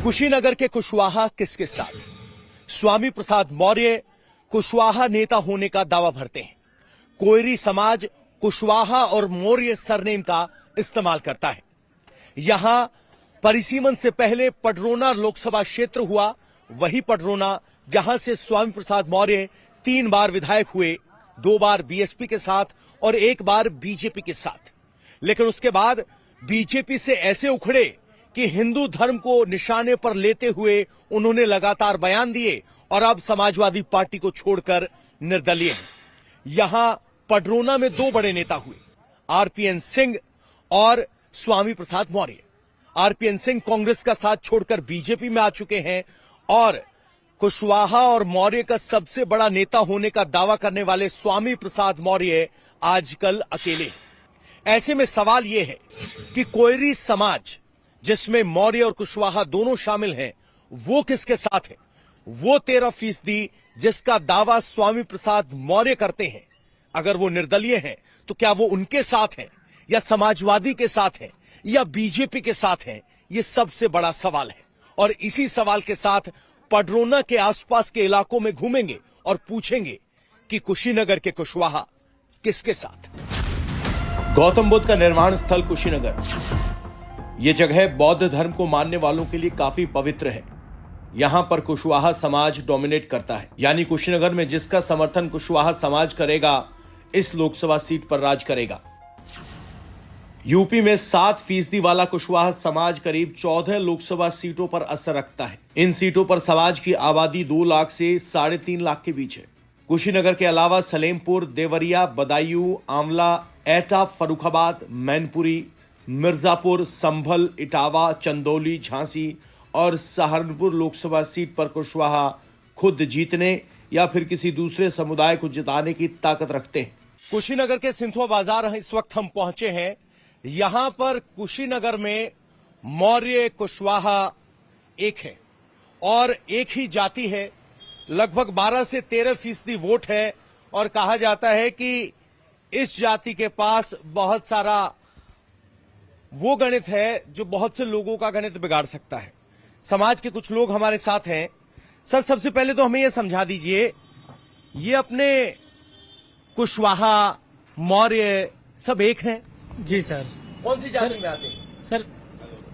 कुशीनगर के कुशवाहा किसके साथ? स्वामी प्रसाद मौर्य कुशवाहा नेता होने का दावा भरते हैं। कोयरी समाज कुशवाहा और मौर्य सरनेम का इस्तेमाल करता है। यहां परिसीमन से पहले पडरौना लोकसभा क्षेत्र हुआ, वही पडरौना जहां से स्वामी प्रसाद मौर्य 3 बार विधायक हुए, 2 बार बीएसपी के साथ और 1 बार बीजेपी के साथ। लेकिन उसके बाद बीजेपी से ऐसे उखड़े कि हिंदू धर्म को निशाने पर लेते हुए उन्होंने लगातार बयान दिए और अब समाजवादी पार्टी को छोड़कर निर्दलीय हैं। यहां पडरौना में 2 बड़े नेता हुए, आरपीएन सिंह और स्वामी प्रसाद मौर्य। आरपीएन सिंह कांग्रेस का साथ छोड़कर बीजेपी में आ चुके हैं और कुशवाहा और मौर्य का सबसे बड़ा नेता होने का दावा करने वाले स्वामी प्रसाद मौर्य आजकल अकेले हैं। ऐसे में सवाल यह है कि कोयरी समाज, जिसमें मौर्य और कुशवाहा दोनों शामिल हैं, वो किसके साथ है? वो 13% जिसका दावा स्वामी प्रसाद मौर्य करते हैं, अगर वो निर्दलीय हैं तो क्या वो उनके साथ हैं या समाजवादी के साथ हैं या बीजेपी के साथ हैं? ये सबसे बड़ा सवाल है और इसी सवाल के साथ पडरौना के आसपास के इलाकों में घूमेंगे और पूछेंगे कि कुशीनगर के कुशवाहा किसके साथ? गौतम बुद्ध का निर्माण स्थल कुशीनगर, यह जगह बौद्ध धर्म को मानने वालों के लिए काफी पवित्र है। यहां पर कुशवाहा समाज डोमिनेट करता है, यानी कुशीनगर में जिसका समर्थन कुशवाहा समाज करेगा, इस लोकसभा सीट पर राज करेगा। यूपी में 7% वाला कुशवाहा समाज करीब 14 लोकसभा सीटों पर असर रखता है। इन सीटों पर समाज की आबादी 2 लाख से 3.5 लाख के बीच है। कुशीनगर के अलावा सलेमपुर, देवरिया, बदायूं, आंवला, एटा, फर्रुखाबाद, मैनपुरी, मिर्जापुर, संभल, इटावा, चंदौली, झांसी और सहारनपुर लोकसभा सीट पर कुशवाहा खुद जीतने या फिर किसी दूसरे समुदाय को जिताने की ताकत रखते हैं। कुशीनगर के सिंथुआ बाजार इस वक्त हम पहुंचे हैं। यहां पर कुशीनगर में मौर्य कुशवाहा एक है और एक ही जाति है। लगभग 12 से 13% वोट है और कहा जाता है कि इस जाति के पास बहुत सारा वो गणित है जो बहुत से लोगों का गणित बिगाड़ सकता है। समाज के कुछ लोग हमारे साथ हैं। सर, सबसे पहले तो हमें यह समझा दीजिए, ये अपने कुशवाहा मौर्य सब एक हैं? जी सर। कौन सी जाति में आते हैं? सर,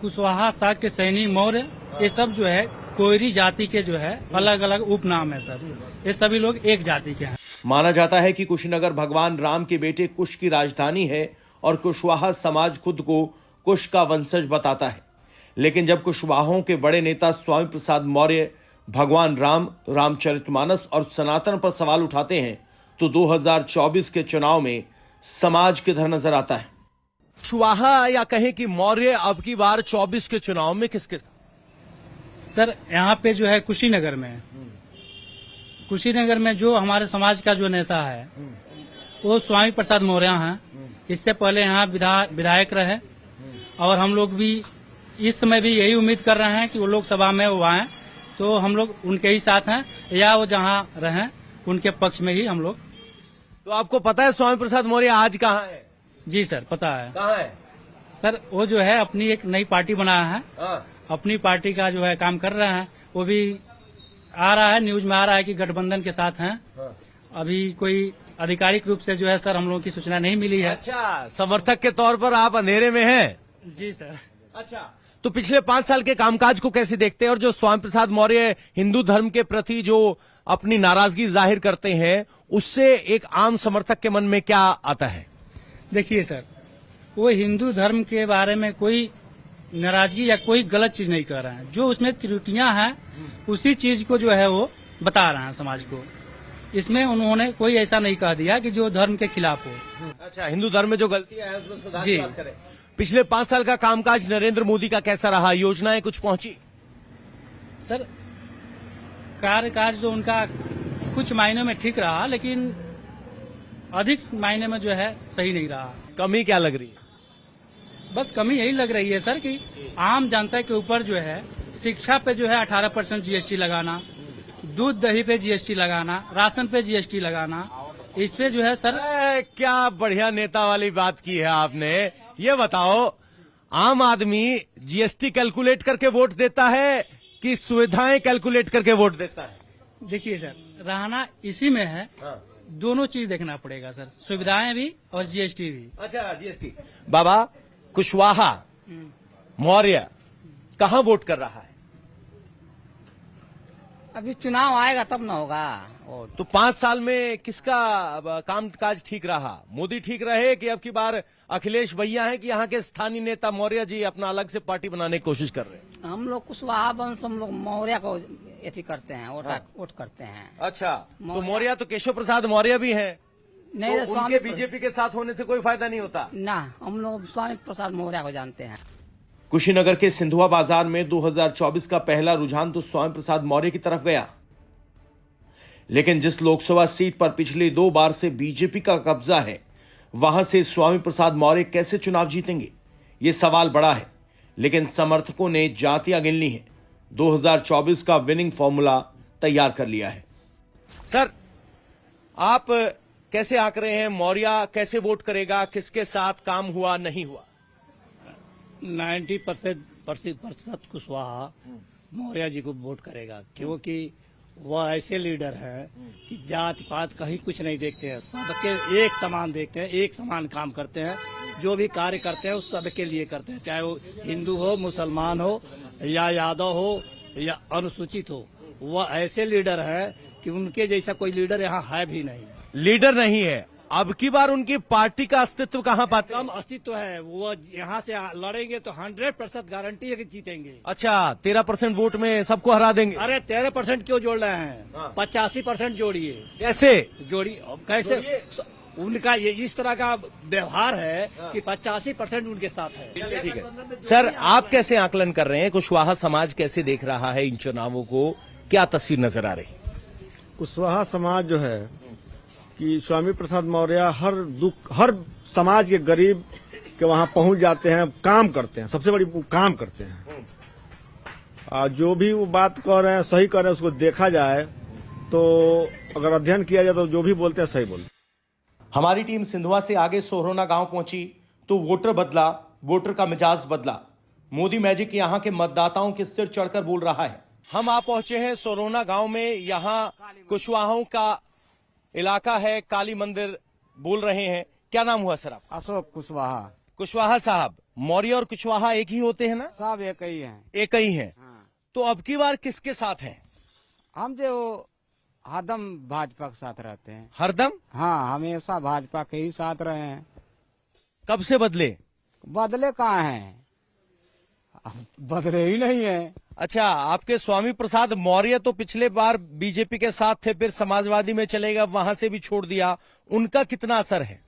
कुशवाहा, शाक्य, सैनी, मौर्य, ये सब जो है कोयरी जाति के जो है अलग अलग उपनाम है सर। ये सभी लोग एक जाति के हैं। माना जाता है कि कुशीनगर भगवान राम के बेटे कुश की राजधानी है और कुशवाहा समाज खुद को कुश का वंशज बताता है। लेकिन जब कुशवाहों के बड़े नेता स्वामी प्रसाद मौर्य भगवान राम, रामचरितमानस और सनातन पर सवाल उठाते हैं तो 2024 के चुनाव में समाज किधर नजर आता है? कुशवाहा या कहें कि मौर्य अब की बार 24 के चुनाव में किसके साथ? सर, यहाँ पे जो है कुशीनगर में जो हमारे समाज का जो नेता है वो स्वामी प्रसाद मौर्य हैं। इससे पहले यहाँ विधायक रहे और हम लोग भी इस समय भी यही उम्मीद कर रहे हैं कि वो लोकसभा में वो आए तो हम लोग उनके ही साथ हैं या वो जहाँ रहें उनके पक्ष में ही हम लोग। तो आपको पता है स्वामी प्रसाद मौर्य आज कहाँ है? जी सर, पता है। कहाँ है? सर, वो जो है अपनी एक नई पार्टी बनाया है, अपनी पार्टी का जो है काम कर रहे हैं। वो भी आ रहा है, न्यूज में आ रहा है कि गठबंधन के साथ हैं। अभी कोई आधिकारिक रूप से जो है सर हम लोगों की सूचना नहीं मिली है। अच्छा, समर्थक के तौर पर आप अंधेरे में हैं? जी सर। अच्छा, तो पिछले 5 साल के कामकाज को कैसे देखते हैं और जो स्वामी प्रसाद मौर्य हिंदू धर्म के प्रति जो अपनी नाराजगी जाहिर करते हैं, उससे एक आम समर्थक के मन में क्या आता है? देखिए सर, वो हिंदू धर्म के बारे में कोई नाराजगी या कोई गलत चीज नहीं कर रहे हैं। जो उसमें त्रुटियां हैं उसी चीज को जो है वो बता रहे हैं समाज को। इसमें उन्होंने कोई ऐसा नहीं कह दिया कि जो धर्म के खिलाफ हो। अच्छा, हिंदू धर्म में जो गलतियां हैं उसमें सुधार की जी। बात करें। पिछले 5 साल का कामकाज नरेंद्र मोदी का कैसा रहा? योजनाएं कुछ पहुंची? सर, कार्यकाज तो उनका कुछ मायनों में ठीक रहा लेकिन अधिक मायने में जो है सही नहीं रहा। कमी क्या लग रही है? बस कमी यही लग रही है सर कि आम जनता के ऊपर जो है शिक्षा पे जो है 18% जीएसटी लगाना, दूध दही पे जीएसटी लगाना, राशन पे जीएसटी लगाना, इस पे जो है सर। क्या बढ़िया नेता वाली बात की है आपने। ये बताओ, आम आदमी जीएसटी कैलकुलेट करके वोट देता है कि सुविधाएं कैलकुलेट करके वोट देता है? देखिए सर, रहना इसी में है, दोनों चीज देखना पड़ेगा सर, सुविधाएं भी और जीएसटी भी। अच्छा, जीएसटी। बाबा, कुशवाहा मौर्य कहाँ वोट कर रहा है? अभी चुनाव आएगा तब ना होगा वोट। तो 5 साल में किसका काम काज ठीक रहा? मोदी ठीक रहे कि अब की बार अखिलेश भैया हैं कि यहाँ के स्थानीय नेता मौर्य जी अपना अलग से पार्टी बनाने की कोशिश कर रहे हैं? हम लोग कुशवाहा वंश, हम लोग मौर्य को एथी करते हैं, वोट करते हैं। अच्छा, तो मौर्य तो केशव प्रसाद मौर्य भी हैं, नहीं तो उनके बीजेपी के साथ होने से कोई फायदा नहीं होता? ना, हम लोग स्वामी प्रसाद मौर्य को जानते हैं। कुशीनगर के सिंधुआ बाजार में 2024 का पहला रुझान तो स्वामी प्रसाद मौर्य की तरफ गया, लेकिन जिस लोकसभा सीट पर पिछली 2 बार से बीजेपी का कब्जा है, वहां से स्वामी प्रसाद मौर्य कैसे चुनाव जीतेंगे, ये सवाल बड़ा है। लेकिन समर्थकों ने जातियां गिन ली हैं, 2024 का विनिंग फॉर्मूला तैयार कर लिया है। सर, आप कैसे आंक रहे हैं, मौर्य कैसे वोट करेगा, किसके साथ काम हुआ नहीं हुआ? 90% कुशवाहा मौर्य जी को वोट करेगा, क्योंकि वह ऐसे लीडर हैं कि जात पात कहीं कुछ नहीं देखते हैं, सबके एक समान देखते हैं, एक समान काम करते हैं, जो भी कार्य करते हैं उस सबके लिए करते हैं, चाहे वो हिंदू हो, मुसलमान हो, या यादव हो, या अनुसूचित हो। वह ऐसे लीडर हैं कि उनके जैसा कोई लीडर यहाँ है भी नहीं। लीडर नहीं है, अब की बार उनकी पार्टी का अस्तित्व कहां पाते? कम अस्तित्व है, वो यहाँ से लड़ेंगे तो 100% गारंटी है कि जीतेंगे। अच्छा, 13% वोट में सबको हरा देंगे? अरे 13% क्यों जोड़ रहे हैं? हाँ। 85% जोड़िए। कैसे जोड़ी कैसे? उनका ये इस तरह का व्यवहार है कि 85% उनके साथ है। ठीक है सर, आप कैसे आकलन कर रहे हैं, कुशवाहा समाज कैसे देख रहा है इन चुनावों को, क्या तस्वीर नजर आ रही? कुशवाहा समाज जो है कि स्वामी प्रसाद मौर्य हर समाज के गरीब के वहां पहुंच जाते हैं, काम करते हैं, सबसे बड़ी वो काम करते हैं। जो भी वो बात कह रहे हैं, सही कह रहे हैं, उसको देखा जाए तो अगर अध्ययन किया जाए तो जो भी बोलते हैं सही बोलते हैं। हमारी टीम सिंधुआ से आगे सोहरोना गांव पहुंची तो वोटर बदला, वोटर का मिजाज बदला। मोदी मैजिक यहां के मतदाताओं के सिर चढ़कर बोल रहा है। हम आ पहुंचे हैं सोहरोना गांव में, यहां कुशवाहों का इलाका है, काली मंदिर बोल रहे हैं। क्या नाम हुआ सर आप? अशोक कुशवाहा। कुशवाहा साहब, मौर्य और कुशवाहा एक ही होते हैं ना? सब एक ही हैं। एक ही हैं। हाँ। तो अब की बार किसके साथ हैं? हम जो हरदम भाजपा के साथ रहते हैं। हरदम? हाँ, हमेशा भाजपा के ही साथ रहे हैं। कब से बदले? बदले कहाँ हैं? बदले ही नहीं है। अच्छा, आपके स्वामी प्रसाद मौर्य तो पिछले बार बीजेपी के साथ थे, फिर समाजवादी में चले गए, वहां से भी छोड़ दिया, उनका कितना असर है?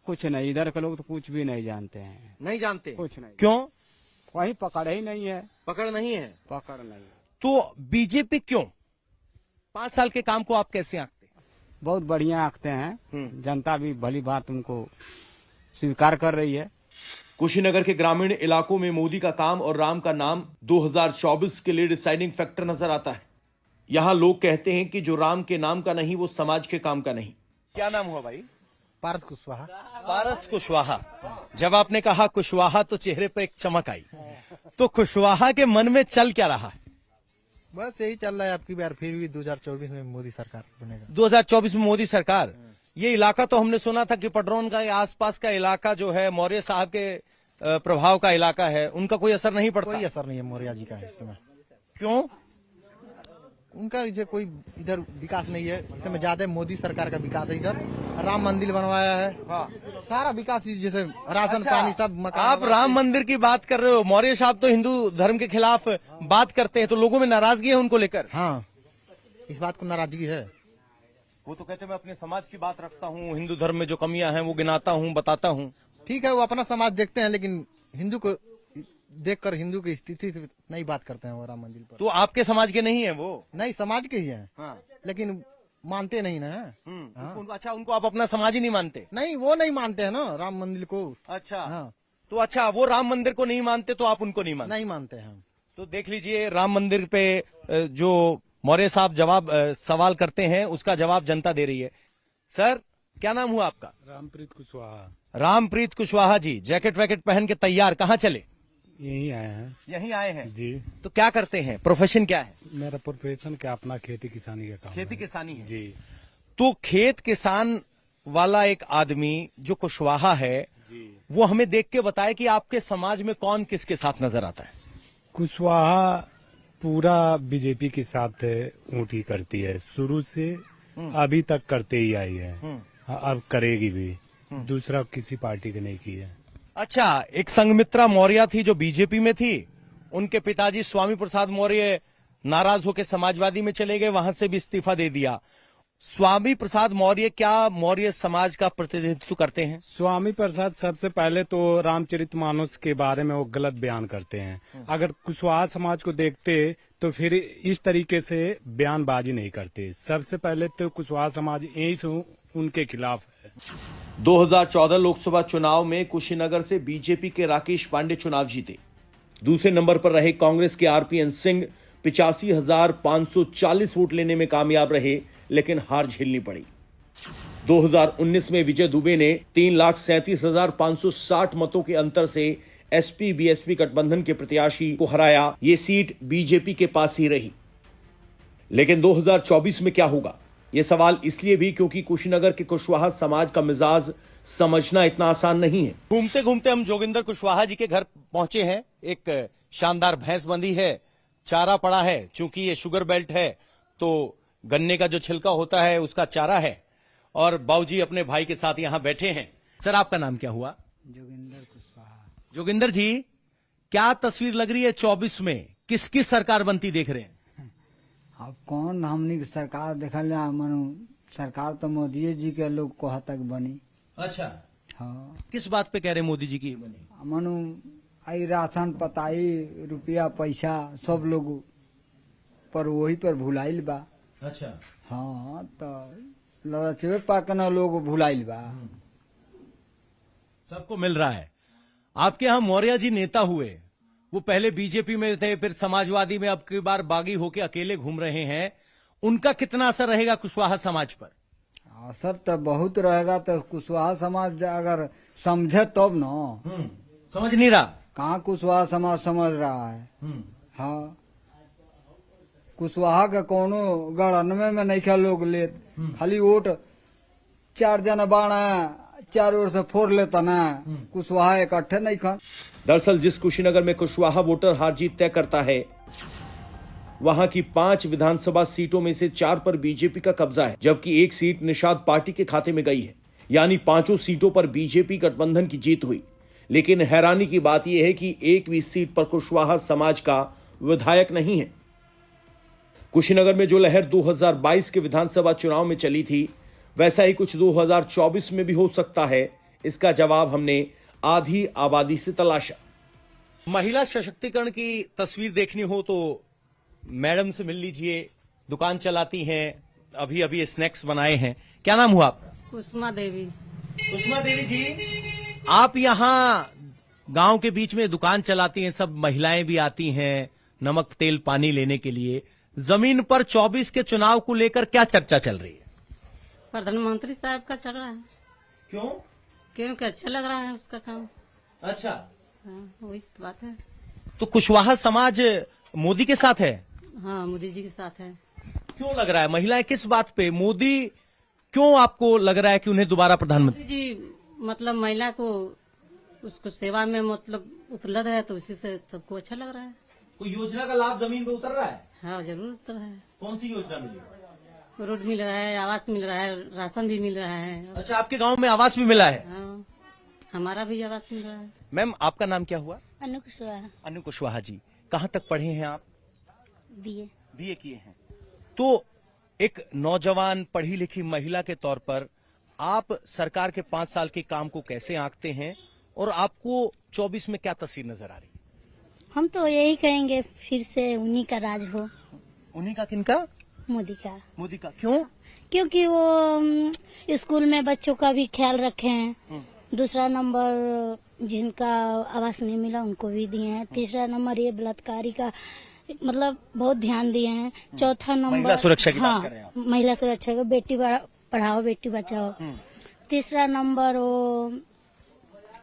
कुछ नहीं, इधर के लोग तो कुछ भी नहीं जानते हैं। नहीं जानते? कुछ नहीं। क्यों? वही पकड़ ही नहीं है। पकड़ नहीं है? पकड़ नहीं। तो बीजेपी क्यों? 5 साल के काम को आप कैसे आंकते? बहुत बढ़िया आंकते हैं, जनता भी भली बात उनको स्वीकार कर रही है। कुशीनगर के ग्रामीण इलाकों में मोदी का काम और राम का नाम 2024 के लिए डिसाइडिंग फैक्टर नजर आता है। यहां लोग कहते हैं कि जो राम के नाम का नहीं वो समाज के काम का नहीं। क्या नाम हुआ भाई? पारस कुशवाहा। पारस कुशवाहा। जब आपने कहा कुशवाहा तो चेहरे पर एक चमक आई। तो कुशवाहा के मन में चल क्या रहा है? बस यही चल रहा है, आपकी बार फिर भी 2024 में मोदी सरकार बनेगा। 2024 में मोदी सरकार। ये इलाका तो हमने सुना था कि पडरौन का आसपास का इलाका जो है मौर्य साहब के प्रभाव का इलाका है, उनका कोई असर नहीं पड़ता? कोई असर नहीं है मौर्य जी का इस समय। क्यों? उनका इधर कोई इधर विकास नहीं है, इस समय ज्यादा मोदी सरकार का विकास है। इधर राम मंदिर बनवाया है। हाँ। सारा विकास जैसे राशन पानी सब मकान। आप राम मंदिर की बात कर रहे हो, मौर्य साहब तो हिंदू धर्म के खिलाफ बात करते हैं, तो लोगों में नाराजगी है उनको लेकर? हाँ, इस बात को नाराजगी है। वो तो कहते हैं मैं अपने समाज की बात रखता हूँ, हिंदू धर्म में जो कमियां हैं वो गिनाता हूँ, बताता हूँ। ठीक है, वो अपना समाज देखते हैं, लेकिन हिंदू को देखकर हिंदू की स्थिति से नहीं बात करते हैं वो राम मंदिर पर। तो आपके समाज के नहीं है वो? नहीं, समाज के ही है। हाँ। लेकिन मानते नहीं ना। हाँ। अच्छा, उनको आप अपना समाज ही नहीं मानते? नहीं, वो नहीं मानते हैं ना राम मंदिर को। अच्छा। हाँ। तो अच्छा, वो राम मंदिर को नहीं मानते तो आप उनको नहीं मानते? नहीं मानते हैं। तो देख लीजिए, राम मंदिर पे जो मौर्य साहब सवाल करते हैं उसका जवाब जनता दे रही है। सर, क्या नाम हुआ आपका? रामप्रीत कुशवाहा। रामप्रीत कुशवाहा जी, जैकेट वैकेट पहन के तैयार, कहाँ चले? यहीं आए हैं यहीं आए हैं जी। तो क्या करते हैं, प्रोफेशन क्या है? मेरा प्रोफेशन क्या अपना खेती किसानी का काम खेती है। किसानी है जी तो खेत किसान वाला एक आदमी जो कुशवाहा है जी। वो हमें देख के बताए कि आपके समाज में कौन किसके साथ नजर आता है। कुशवाहा पूरा बीजेपी के साथ ऊँटी करती है, शुरू से अभी तक करते ही आई है, अब करेगी भी। दूसरा किसी पार्टी के नहीं की है। अच्छा, एक संघमित्रा मौर्य थी जो बीजेपी में थी, उनके पिताजी स्वामी प्रसाद मौर्य नाराज होकर समाजवादी में चले गए, वहां से भी इस्तीफा दे दिया। स्वामी प्रसाद मौर्य क्या मौर्य समाज का प्रतिनिधित्व करते हैं? स्वामी प्रसाद सबसे पहले तो रामचरितमानस के बारे में वो गलत बयान करते हैं। अगर कुशवाहा समाज को देखते तो फिर इस तरीके से बयानबाजी नहीं करते। सबसे पहले तो कुशवाहा समाज यही से उनके खिलाफ है। 2014 लोकसभा चुनाव में कुशीनगर से बीजेपी के राकेश पांडे चुनाव जीते। दूसरे नंबर पर रहे कांग्रेस के आरपीएन सिंह 85,540 वोट लेने में कामयाब रहे, लेकिन हार झेलनी पड़ी। 2019 में विजय दुबे ने 3,37,560 मतों के अंतर से एसपी बीएसपी गठबंधन के प्रत्याशी को हराया। ये सीट बीजेपी के पास ही रही। लेकिन 2024 में क्या होगा, यह सवाल इसलिए भी क्योंकि कुशीनगर के कुशवाहा समाज का मिजाज समझना इतना आसान नहीं है। घूमते घूमते हम जोगिंदर कुशवाहा जी के घर पहुंचे हैं। एक शानदार भैंस बंधी है, चारा पड़ा है, चूंकि ये शुगर बेल्ट है तो गन्ने का जो छिलका होता है उसका चारा है। और बाबूजी अपने भाई के साथ यहां बैठे हैं। सर, आपका नाम क्या हुआ? जोगिंदर कुशवाहा। जोगिंदर जी, क्या तस्वीर लग रही है 24 में? किसकी सरकार बनती देख रहे हैं? अब कौन हमनी के सरकार देखल जा, मनु सरकार तो मोदी जी के लोग कहा तक बनी। अच्छा, हाँ किस बात पे कह रहे हैं मोदी जी की बनी? मनु आई राशन पताई रुपया पैसा सब लोग पर वही पर भुलाइल बा। अच्छा, हाँ तो लचवे पाकना लोग भुलाइल बा। सबको मिल रहा है। आपके यहां मौर्य जी नेता हुए, वो पहले बीजेपी में थे, फिर समाजवादी में, अब की बार बागी होके अकेले घूम रहे हैं। उनका कितना असर रहेगा कुशवाहा समाज पर? असर तो बहुत रहेगा। तो कुशवाहा समाज अगर समझे तब न, समझ नहीं रहा। कहाँ कुशवाहा समाज समझ रहा है। हाँ, कुशवाहा का कोनो गणनवे में नहीं खा लोग लेत, खाली वोट 4 जना बाणा 4 ओर से फोड़ लेता ना, कुशवाहा इकट्ठे नहीं खा। दरअसल जिस कुशीनगर में कुशवाहा वोटर हार जीत तय करता है, वहां की 5 विधानसभा सीटों में से 4 पर बीजेपी का कब्जा है, जबकि एक सीट निषाद पार्टी के खाते में गई है। यानी 5 सीटों पर बीजेपी गठबंधन की जीत हुई। लेकिन हैरानी की बात यह है कि एक भी सीट पर कुशवाहा समाज का विधायक नहीं है। कुशीनगर में जो लहर 2022 के विधानसभा चुनाव में चली थी, वैसा ही कुछ 2024 में भी हो सकता है। इसका जवाब हमने आधी आबादी से तलाशा। महिला सशक्तिकरण की तस्वीर देखनी हो तो मैडम से मिल लीजिए। दुकान चलाती हैं, अभी अभी स्नैक्स बनाए हैं। क्या नाम हुआ आपका? कुसुमा देवी। कुसुमा देवी जी, आप यहाँ गांव के बीच में दुकान चलाती हैं, सब महिलाएं भी आती हैं नमक तेल पानी लेने के लिए। जमीन पर 24 के चुनाव को लेकर क्या चर्चा चल रही है? प्रधानमंत्री साहब का चल रहा है। क्यों? क्योंकि अच्छा लग रहा है उसका काम। अच्छा, हाँ, वही तो बात है। तो कुशवाहा समाज मोदी के साथ है? हाँ, मोदी जी के साथ है। क्यों लग रहा है? महिलाएं किस बात पे? मोदी क्यों आपको लग रहा है कि उन्हें दोबारा प्रधानमंत्री? मोदी जी मतलब महिला को उसको सेवा में मतलब उपलब्ध है, तो उसी से सबको अच्छा लग रहा है। कोई योजना का लाभ जमीन पे उतर रहा है? हाँ, जरूर उतर रहा है। कौन सी योजना मिली? रोड मिल रहा है, आवास मिल रहा है, राशन भी मिल रहा है। अच्छा, आपके गांव में आवास भी मिला है? हाँ, हमारा भी आवास मिल रहा है। मैम, आपका नाम क्या हुआ? अनु कुशवाहा। अनु कुशवाहा जी, कहाँ तक पढ़े हैं आप? बीए। बीए किए हैं। तो एक नौजवान पढ़ी लिखी महिला के तौर पर आप सरकार के 5 साल के काम को कैसे आंकते हैं और आपको 24 में क्या तस्वीर नजर आ रही है? हम तो यही कहेंगे फिर से उन्हीं का राज हो। उन्हीं का? किनका? मोदी का। मोदी का। क्यों? क्योंकि वो स्कूल में बच्चों का भी ख्याल रखे हैं। दूसरा नंबर जिनका आवास नहीं मिला उनको भी दिए हैं। तीसरा नंबर ये बलात्कारी का मतलब बहुत ध्यान दिए हैं। चौथा नंबर महिला सुरक्षा की बात हाँ, कर रहे हैं आप। महिला सुरक्षा को, बेटी पढ़ाओ बेटी बचाओ। तीसरा नंबर वो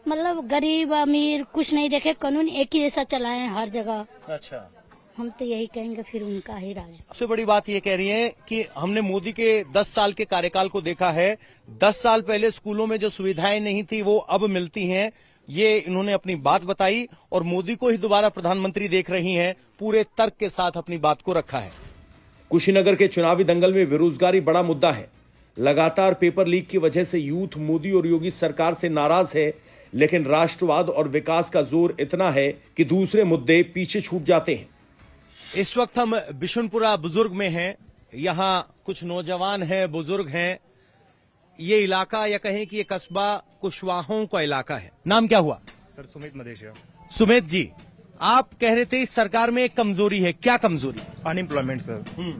मतलब गरीब अमीर कुछ नहीं देखे, कानून एक ही जैसा चलाए हैं हर जगह। अच्छा, हम तो यही कहेंगे फिर उनका ही राज। सबसे बड़ी बात ये कह रही हैं कि हमने मोदी के 10 साल के कार्यकाल को देखा है। 10 साल पहले स्कूलों में जो सुविधाएं नहीं थी वो अब मिलती हैं। ये इन्होंने अपनी बात बताई और मोदी को ही दोबारा प्रधानमंत्री देख रही हैं। पूरे तर्क के साथ अपनी बात को रखा है। कुशीनगर के चुनावी दंगल में बेरोजगारी बड़ा मुद्दा है। लगातार पेपर लीक की वजह से यूथ मोदी और योगी सरकार से नाराज है, लेकिन राष्ट्रवाद और विकास का जोर इतना है कि दूसरे मुद्दे पीछे छूट जाते हैं। इस वक्त हम बिशुनपुरा बुजुर्ग में हैं। यहाँ कुछ नौजवान हैं, बुजुर्ग हैं। ये इलाका या कहें कि ये कस्बा कुशवाहों का इलाका है। नाम क्या हुआ? सर सुमित मदेशिया। सुमित जी, आप कह रहे थे इस सरकार में एक कमजोरी है, क्या कमजोरी? Unemployment sir.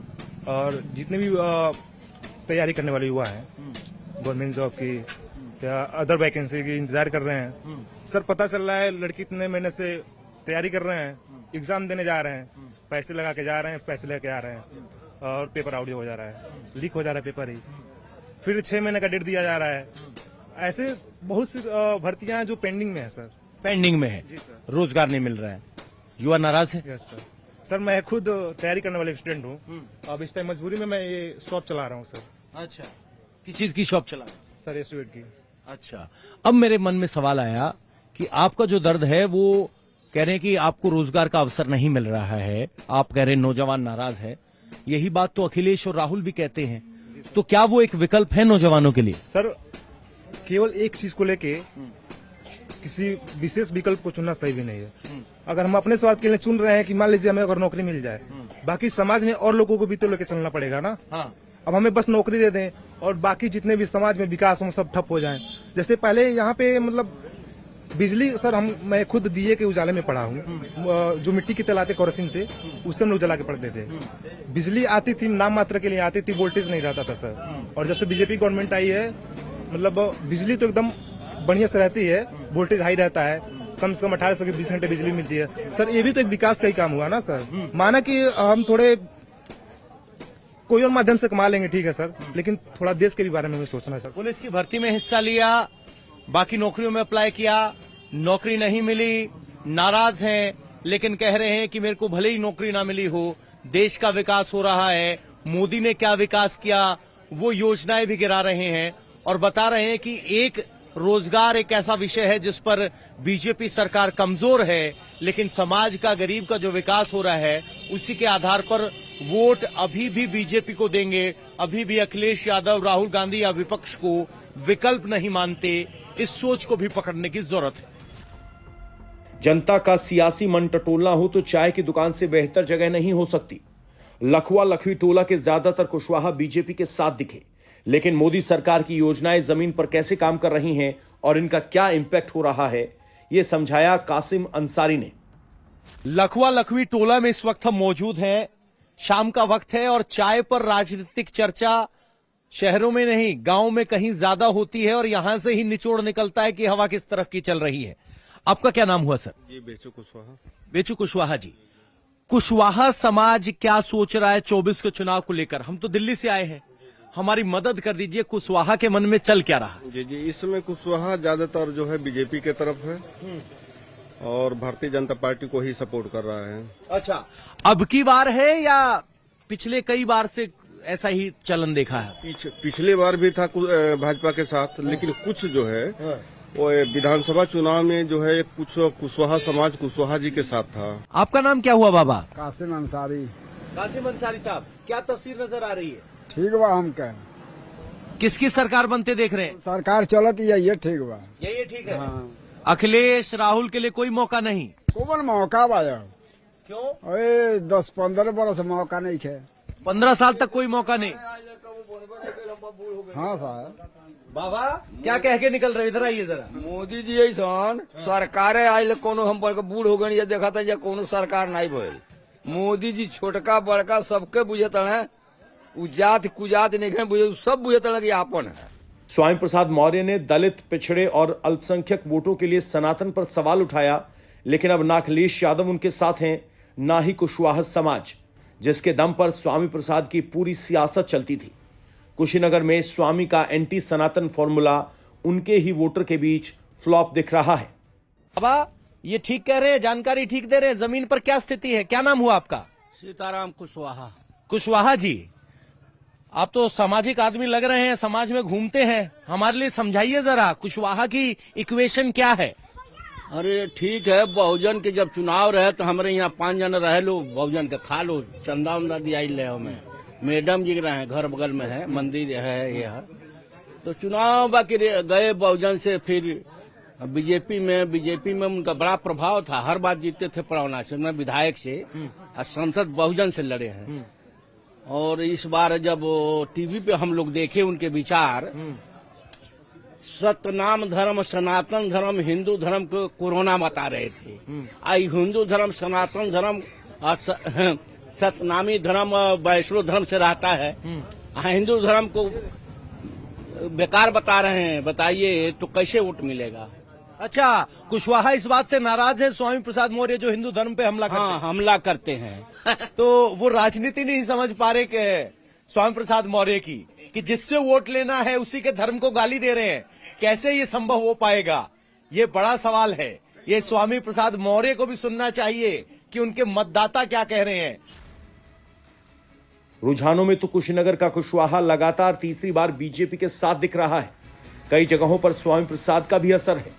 और जितने भी तैयारी करने वाले युवा हैं गवर्नमेंट जॉब की या अदर वैकेंसी की इंतजार कर रहे हैं सर, पता चल रहा है लड़की इतने महीने से तैयारी कर रहे हैं, एग्जाम देने जा रहे हैं, पैसे लगा के जा रहे हैं, पैसे लेके आ रहे हैं और पेपर आउट हो जा रहा है, लीक हो जा रहा है पेपर ही, फिर 6 महीने का डेट दिया जा रहा है। ऐसे बहुत सी भर्तियां जो पेंडिंग में है सर। पेंडिंग में है, रोजगार नहीं मिल रहा है, युवा नाराज है। Yes sir. सर मैं खुद तैयारी करने वाले स्टूडेंट हूँ। अब इस टाइम मजबूरी में मैं ये शॉप चला रहा हूँ सर। अच्छा, किस चीज की शॉप चला? सर एस्टूडेंट की। अच्छा, अब मेरे मन में सवाल आया कि आपका जो दर्द है वो कह रहे हैं कि आपको रोजगार का अवसर नहीं मिल रहा है, आप कह रहे हैं नौजवान नाराज है। यही बात तो अखिलेश और राहुल भी कहते हैं, तो क्या वो एक विकल्प है नौजवानों के लिए? सर केवल एक चीज को लेके किसी विशेष विकल्प को चुनना सही भी नहीं है। अगर हम अपने स्वार्थ के लिए चुन रहे हैं कि मान लीजिए हमें अगर नौकरी मिल जाए, बाकी समाज में और लोगों को भी तो लेके चलना पड़ेगा ना। हाँ। अब हमें बस नौकरी दे दें और बाकी जितने भी समाज में विकास हो सब ठप हो जाएं। जैसे पहले यहाँ पे मतलब बिजली सर, मैं खुद दिए के उजाले में पढ़ा हूँ, जो मिट्टी की तेल आते केरोसिन से, उससे हम लोग जला के पढ़ते थे। बिजली आती थी, नाम मात्र के लिए आती थी, वोल्टेज नहीं रहता था सर। और जब से बीजेपी गवर्नमेंट आई है, मतलब बिजली तो एकदम बढ़िया से रहती है, वोल्टेज हाई रहता है, कम से कम 18 से 20 घंटे बिजली मिलती है सर। ये भी तो एक विकास का ही काम हुआ ना सर। माना कि हम थोड़े कोई और माध्यम से कमा लेंगे, ठीक है सर, लेकिन थोड़ा देश के भी बारे में हमें सोचना है सर। पुलिस की भर्ती में हिस्सा लिया, बाकी नौकरियों में अप्लाई किया, नौकरी नहीं मिली, नाराज हैं, लेकिन कह रहे हैं कि मेरे को भले ही नौकरी ना मिली हो, देश का विकास हो रहा है। मोदी ने क्या विकास किया वो योजनाएं भी गिरा रहे हैं और बता रहे हैं कि एक रोजगार एक ऐसा विषय है जिस पर बीजेपी सरकार कमजोर है, लेकिन समाज का, गरीब का जो विकास हो रहा है उसी के आधार पर वोट अभी भी बीजेपी को देंगे। अभी भी अखिलेश यादव, राहुल गांधी या विपक्ष को विकल्प नहीं मानते। इस सोच को भी पकड़ने की जरूरत है। जनता का सियासी मन टटोलना हो तो चाय की दुकान से बेहतर जगह नहीं हो सकती। लखवा लखवी टोला के ज्यादातर कुशवाहा बीजेपी के साथ दिखे, लेकिन मोदी सरकार की योजनाएं जमीन पर कैसे काम कर रही हैं और इनका क्या इंपैक्ट हो रहा है, यह समझाया कासिम अंसारी ने। लखवा लखवी टोला में इस वक्त हम मौजूद हैं। शाम का वक्त है और चाय पर राजनीतिक चर्चा शहरों में नहीं, गांव में कहीं ज्यादा होती है और यहां से ही निचोड़ निकलता है कि हवा किस तरफ की चल रही है। आपका क्या नाम हुआ सर? जी बेचू कुशवाहा। बेचू कुशवाहा जी, कुशवाहा समाज क्या सोच रहा है 24 के चुनाव को लेकर? हम तो दिल्ली से आए हैं, हमारी मदद कर दीजिए। कुशवाहा के मन में चल क्या रहा? जी जी, इस समय कुशवाहा ज्यादातर जो है बीजेपी के तरफ है और भारतीय जनता पार्टी को ही सपोर्ट कर रहा है। अच्छा, अब की बार है या पिछले कई बार से ऐसा ही चलन देखा है? पिछले बार भी था भाजपा के साथ, लेकिन कुछ जो है वो विधानसभा चुनाव में जो है कुछ कुशवाहा समाज कुशवाहा जी के साथ था। आपका नाम क्या हुआ बाबा? कासिम अंसारी। कासिम अंसारी साहब, क्या तस्वीर नजर आ रही है? ठीक बा, हम कह किसकी सरकार बनते देख रहे हैं? सरकार चलत ये ठीक बा। यही ठीक है। अखिलेश राहुल के लिए कोई मौका नहीं? कौन मौका बा? क्यों? 10-15 बरस मौका नहीं है। 15 साल तक कोई मौका नहीं? हाँ साहब। बाबा क्या कह के निकल रहे? इधर आइए जरा। मोदी जी ऐसा सरकार आयल कोनो हम बूढ़ हो गए देखा था या कोनो सरकार नहीं भइल। मोदी जी छोटका बड़का सबके बुझत है, उ जात कुजात नहीं बुझे, सब बुझत है कि आपन है। स्वामी प्रसाद मौर्य ने दलित, पिछड़े और अल्पसंख्यक वोटों के लिए सनातन पर सवाल उठाया, लेकिन अब ना अखिलेश यादव उनके साथ हैं, ना ही कुशवाहा समाज, जिसके दम पर स्वामी प्रसाद की पूरी सियासत चलती थी। कुशीनगर में स्वामी का एंटी सनातन फॉर्मूला उनके ही वोटर के बीच फ्लॉप दिख रहा है। बाबा ये ठीक कह रहे हैं, जानकारी ठीक दे रहे हैं, जमीन पर क्या स्थिति है? क्या नाम हुआ आपका? सीताराम कुशवाहा। कुशवाहा जी, आप तो सामाजिक आदमी लग रहे हैं, समाज में घूमते हैं, हमारे लिए समझाइए जरा कुशवाहा की इक्वेशन क्या है? अरे ठीक है, बहुजन के जब चुनाव रहे तो हमारे यहाँ 5 जन रहे लो, बहुजन के खा लो, चंदा उंदा दिया ले हमें। मैडम जी रहे, घर बगल में है, मंदिर है यह, तो चुनाव बाकी गए बहुजन से। फिर बीजेपी में उनका बड़ा प्रभाव था, हर बात जीतते थे पड़ौना से, मैं विधायक से और संसद बहुजन से लड़े हैं। और इस बार जब टीवी पे हम लोग देखे उनके विचार, सतनाम धर्म, सनातन धर्म, हिंदू धर्म को कोरोना बता रहे थे। आई हिंदू धर्म, सनातन धर्म और सतनामी धर्म वैष्णव धर्म से रहता है, हिंदू धर्म को बेकार बता रहे हैं। बताइए तो कैसे वोट मिलेगा? अच्छा, कुशवाहा इस बात से नाराज है स्वामी प्रसाद मौर्य जो हिंदू धर्म पे हमला करते हैं? हमला करते हैं। तो वो राजनीति नहीं समझ पा रहे कि स्वामी प्रसाद मौर्य की, कि जिससे वोट लेना है उसी के धर्म को गाली दे रहे हैं। कैसे ये संभव हो पाएगा? ये बड़ा सवाल है। ये स्वामी प्रसाद मौर्य को भी सुनना चाहिए कि उनके मतदाता क्या कह रहे हैं। रुझानों में तो कुशीनगर का कुशवाहा लगातार तीसरी बार बीजेपी के साथ दिख रहा है। कई जगहों पर स्वामी प्रसाद का भी असर है,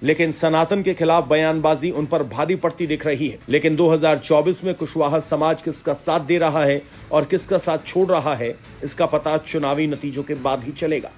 लेकिन सनातन के खिलाफ बयानबाजी उन पर भारी पड़ती दिख रही है। लेकिन 2024 में कुशवाहा समाज किसका साथ दे रहा है और किसका साथ छोड़ रहा है, इसका पता चुनावी नतीजों के बाद ही चलेगा।